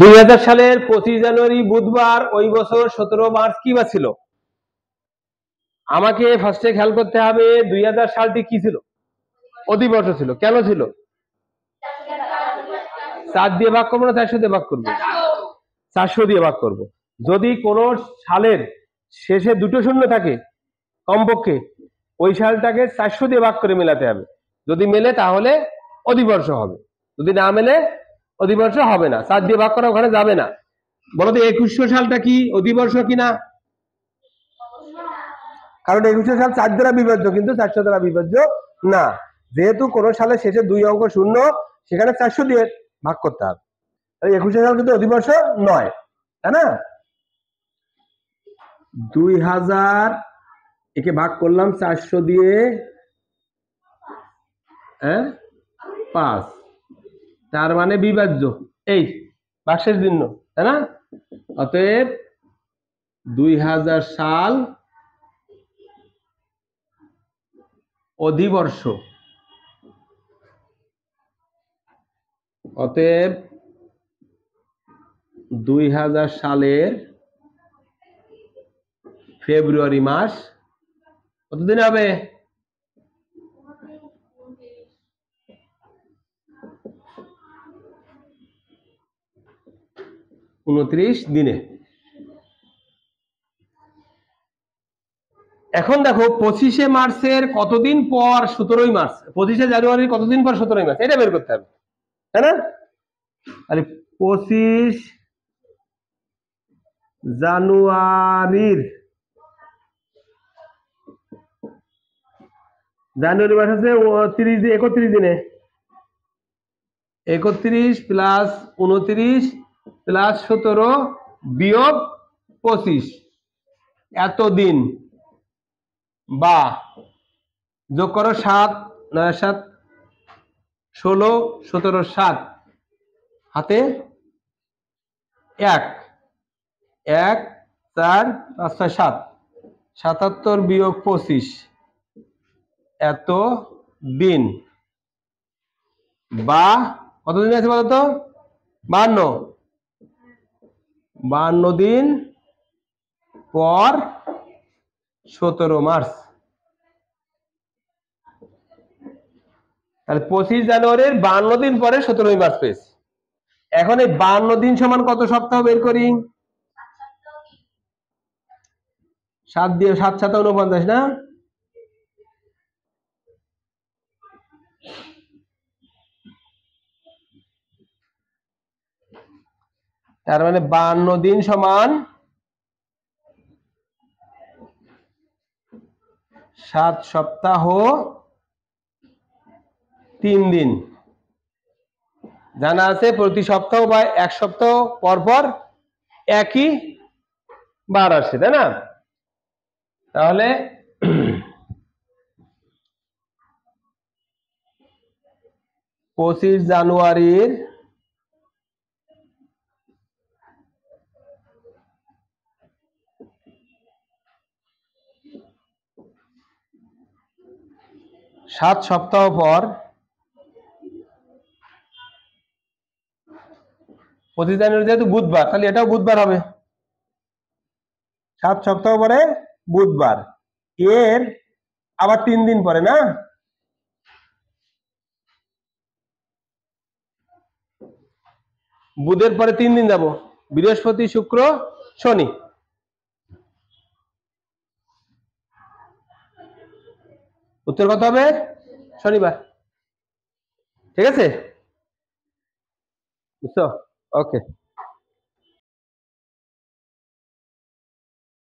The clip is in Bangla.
2000 সালের 25 জানুয়ারি বুধবার ওই বছর 17 মার্চ কি বার ছিল? আমাকে ফার্স্টে খেয়াল করতে হবে 2000 সালটি কি ছিল? অধিবর্ষ ছিল। কেন ছিল? 4 দিয়ে ভাগ করবো না 400 দিয়ে ভাগ করবো? 400 দিয়ে ভাগ করব। যদি কোন সালের শেষে দুটো শূন্য থাকে কমপক্ষে, ওই সালটাকে 400 দিয়ে ভাগ করে মেলাতে হবে। যদি মেলে তাহলে অধিবর্ষ হবে, যদি না মেলে অধিবর্ষ হবে না। 4 দিয়ে ভাগ করা ওখানে যাবে না। বলতো 2100 সালটা কি অধিবর্ষ কিনা? কারণ 2100 সাল 4 দ্বারা বিভাজ্য, কিন্তু 400 দ্বারা বিভাজ্য না। যেহেতু কোন সালের শেষে 2 অঙ্ক শূন্য, সেখানে 400 দিয়ে ভাগ করতে হবে। 2100 সাল কিন্তু অধিবর্ষ নয়, তাই না? 2000 একে ভাগ করলাম 400 দিয়ে, 5, তার মানে বিভাজ্য, এই ভাগশেষ ভিন্ন, তাই না? অতএব 2000 সাল অধিবর্ষ। অতএব 2000 সালের ফেব্রুয়ারি মাস কতদিন হবে? 29 দিনে। এখন দেখো 25শে মার্চের কতদিন পর 17ই মার্চ, 25শে জানুয়ারির কতদিন পর 17ই মার্চ, এটা বের করতে হবে, তাই না? আরে 25 জানুয়ারির, জানুয়ারি মাস আছে 31 দিনে, 31 প্লাস 29 প্লাস 17 বিয়োগ 25, এত দিন, বা যোগ করো 7, 9 7 16, 17 7, হাতে 1, 1 4 5 6 7, 77 বিয়োগ 25, এত দিন, বা কতদিন আছে বলতো? 52, 52 দিন পর 17 মার্চ। তাহলে 25 জানুয়ারির 52 দিন পরে 17ই মার্চ পেয়েছি। এখন এই 52 দিন সমান কত সপ্তাহ বের করি? 7 দিয়ে 7 7 49 না? তার মানে 52 দিন সমান 7 সপ্তাহ 3 দিন। জানা আছে প্রতি সপ্তাহ বা এক সপ্তাহ পর পর একই বার আসে, তাই না? তাহলে 25 জানুয়ারির 7 সপ্তাহ পর 25 জানুয়ারি যেহেতু বুধবার, তাহলে এটাও বুধবার হবে। 7 সপ্তাহ পরে বুধবার, এর আবার 3 দিন পরে, না? বুধের পরে 3 দিন যাব, বৃহস্পতি শুক্র শনি। উত্তর কত হবে? শনিবার। ঠিক আছে, বুঝছো? ওকে।